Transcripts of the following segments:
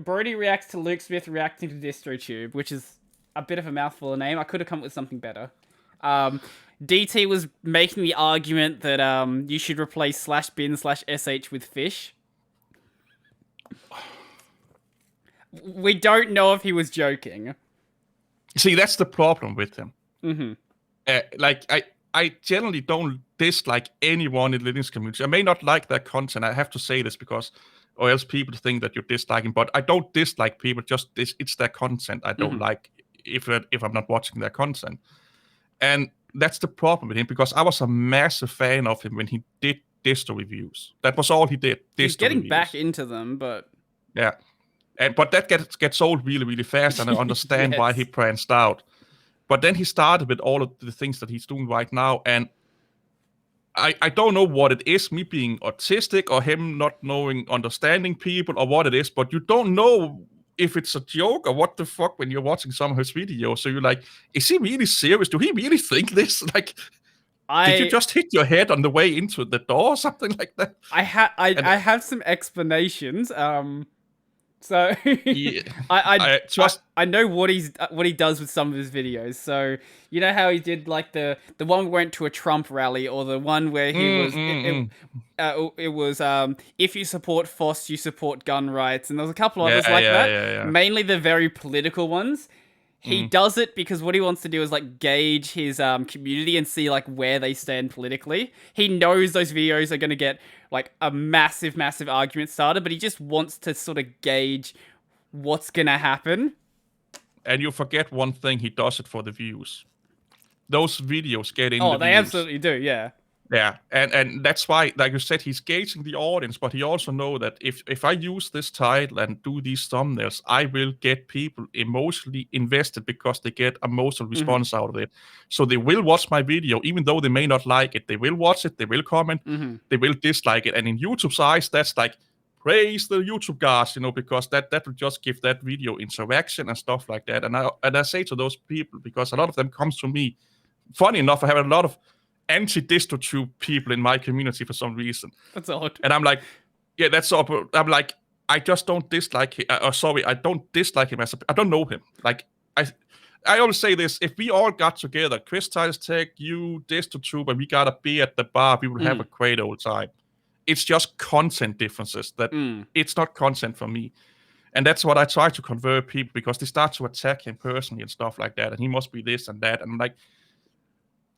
Brody reacts to Luke Smith reacting to DistroTube, which is a bit of a mouthful of name. I could have come up with something better. DT was making the argument that you should replace /bin/sh with fish. We don't know if he was joking. See, that's the problem with him. Mm-hmm. I generally don't dislike anyone in the Linux community. I may not like their content. I have to say this or else people think that you're disliking. But I don't dislike people. It's their content I don't like if I'm not watching their content. And that's the problem with him, because I was a massive fan of him when he did distro reviews. That was all he did. He's getting back into them, but yeah. But that gets old really, really fast, and I understand why he branched out. But then he started with all of the things that he's doing right now, and I don't know what it is, me being autistic or him not understanding people or what it is, but you don't know if it's a joke or what the fuck when you're watching some of his videos. So you're like, is he really serious? Do he really think this? Like, did you just hit your head on the way into the door or something like that? I have some explanations. So yeah. I know what he does with some of his videos. So you know how he did like the one we went to a Trump rally, or the one where he it was if you support FOSS, you support gun rights, and there was a couple others that. Yeah. Mainly the very political ones. He does it because what he wants to do is like gauge his community and see like where they stand politically. He knows those videos are going to get like a massive argument started, but he just wants to sort of gauge what's going to happen. And you forget one thing, he does it for the views. Those videos get in the views. Oh, they absolutely do, yeah. Yeah, and that's why, like you said, he's gauging the audience, but he also knows that if I use this title and do these thumbnails, I will get people emotionally invested because they get emotional response out of it. So they will watch my video, even though they may not like it. They will watch it, they will comment, they will dislike it. And in YouTube's eyes, that's like, praise the YouTube guys, because that will just give that video interaction and stuff like that. And I say to those people, because a lot of them comes to me, funny enough, I have a lot of anti-DistroTube people in my community for some reason. That's odd. And I'm like, yeah, that's odd. I'm like, I just don't dislike him. I don't dislike him I don't know him. Like, I always say this, if we all got together, Chris Tiles Tech, you, DistroTube, and we got a beer at the bar, we would have a great old time. It's just content differences. That it's not content for me. And that's what I try to convert people, because they start to attack him personally and stuff like that. And he must be this and that. And I'm like,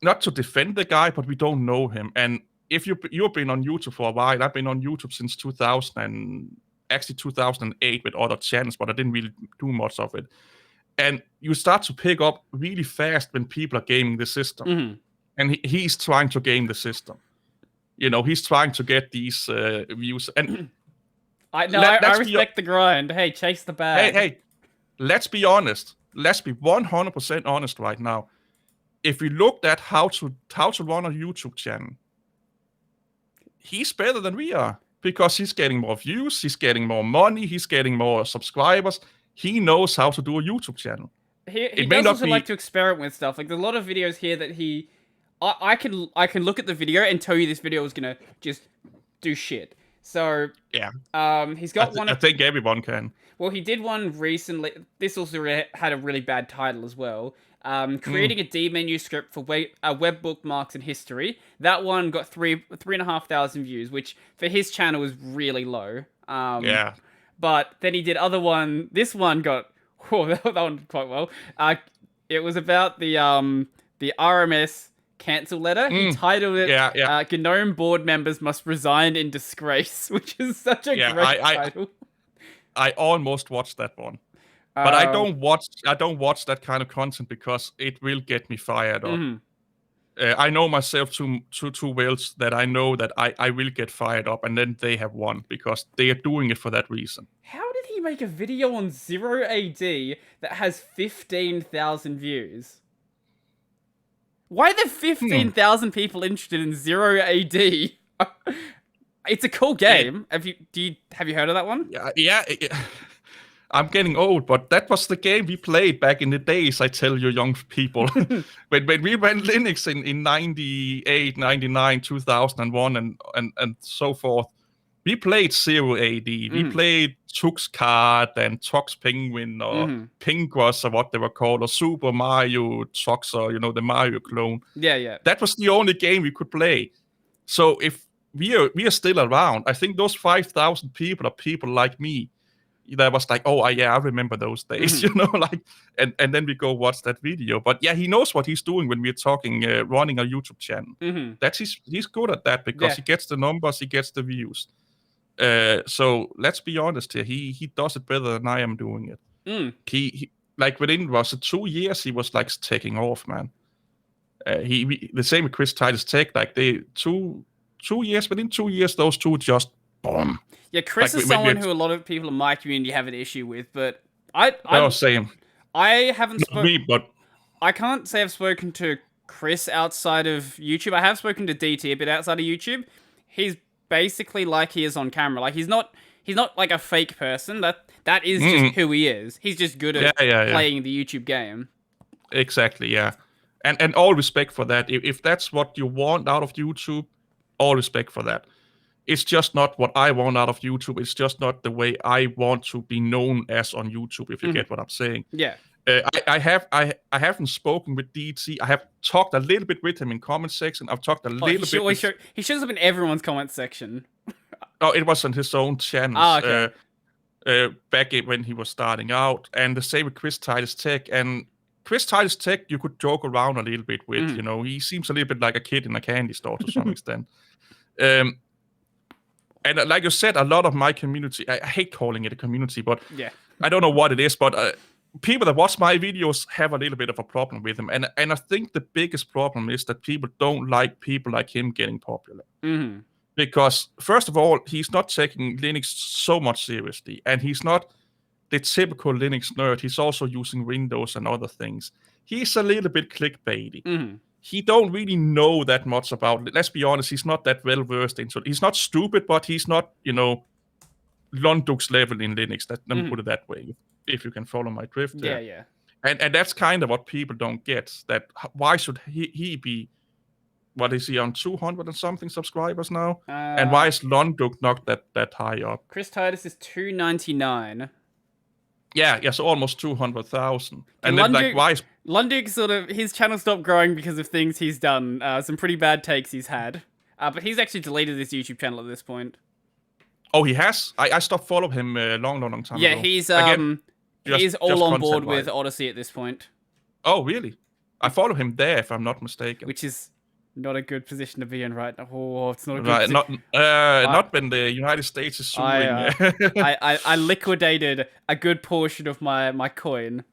not to defend the guy, but we don't know him. And if you've been on YouTube for a while, I've been on YouTube since 2008 with other channels, but I didn't really do much of it. And you start to pick up really fast when people are gaming the system. And he's trying to game the system. He's trying to get these views. And I respect the grind. Hey, chase the bag. Hey, let's be honest. Let's be 100% honest right now. If we looked at how to run a YouTube channel, he's better than we are, because he's getting more views, he's getting more money, he's getting more subscribers. He knows how to do a YouTube channel. He does also like to experiment with stuff. Like, there's a lot of videos here that I can look at the video and tell you this video is gonna just do shit. So yeah, he's got one. I think everyone can. Well, he did one recently. This also had a really bad title as well. Creating a D menu script for web bookmarks and history. That one got 3,500 views, which for his channel was really low. Yeah. But then he did other one. This one got that one quite well. It was about the RMS cancel letter. He titled it GNOME board members must resign in disgrace, which is such a great title. I almost watched that one. But I don't watch that kind of content, because it will get me fired up. I know myself too well that I know that I will get fired up, and then they have won, because they are doing it for that reason. How did he make a video on 0AD that has 15,000 views? Why are there 15,000 people interested in 0AD? It's a cool game. Have you heard of that one? Yeah. I'm getting old, but that was the game we played back in the days, I tell you young people. when we ran Linux in 98, 99, 2001, and so forth, We played Zero AD. We played Tux Card and Tox Penguin or Pingwas or what they were called, or Super Mario Tox, or the Mario clone. Yeah. That was the only game we could play. So if we are still around, I think those 5,000 people are people like me that was like, oh yeah, I remember those days, like, and then we go watch that video. But yeah, he knows what he's doing when we're talking running a YouTube channel. That's he's good at that because he gets the numbers, he gets the views. So let's be honest here, he does it better than I am doing it. He like within 2 years he was like taking off, man. The same with Chris Titus Tech, like they 2 years, within 2 years those two just boom. Yeah, Chris is someone who a lot of people in my community have an issue with, but same. I haven't spoken. Me, but I can't say I've spoken to Chris outside of YouTube. I have spoken to DT a bit outside of YouTube. He's basically like he is on camera. Like he's not like a fake person. That is just who he is. He's just good at playing the YouTube game. Exactly, yeah. And all respect for that. If that's what you want out of YouTube, all respect for that. It's just not what I want out of YouTube. It's just not the way I want to be known as on YouTube, if you get what I'm saying. Yeah. I haven't spoken with DT. I have talked a little bit with him in comment section. I've talked a little bit. He shows up in everyone's comment section. Oh, it was on his own channel. Okay. Back when he was starting out, and the same with Chris Titus Tech. And Chris Titus Tech, you could joke around a little bit with. He seems a little bit like a kid in a candy store to some extent. And like you said, a lot of my community, I hate calling it a community, but I don't know what it is, but people that watch my videos have a little bit of a problem with him. And I think the biggest problem is that people don't like people like him getting popular. Because, first of all, he's not taking Linux so much seriously, and he's not the typical Linux nerd. He's also using Windows and other things. He's a little bit clickbaity. He don't really know that much about it. Let's be honest, he's not that well versed into it. He's not stupid, but he's not, Lunduk's level in Linux. Let me put it that way, if you can follow my drift there. Yeah. And that's kind of what people don't get. That why should he be? What is he on 200 and something subscribers now? And why is Lunduk not that high up? Chris Titus is 299. Yeah, so almost 200,000. And then, like, why is Lunduk his channel stopped growing because of things he's done, some pretty bad takes he's had. But he's actually deleted this YouTube channel at this point. Oh, he has? I stopped following him a long time ago. Yeah, he's all on board with Odyssey at this point. Oh, really? I follow him there, if I'm not mistaken. Which is not a good position to be in right now. Oh, it's not a good position. Not when the United States is suing. I liquidated a good portion of my coin.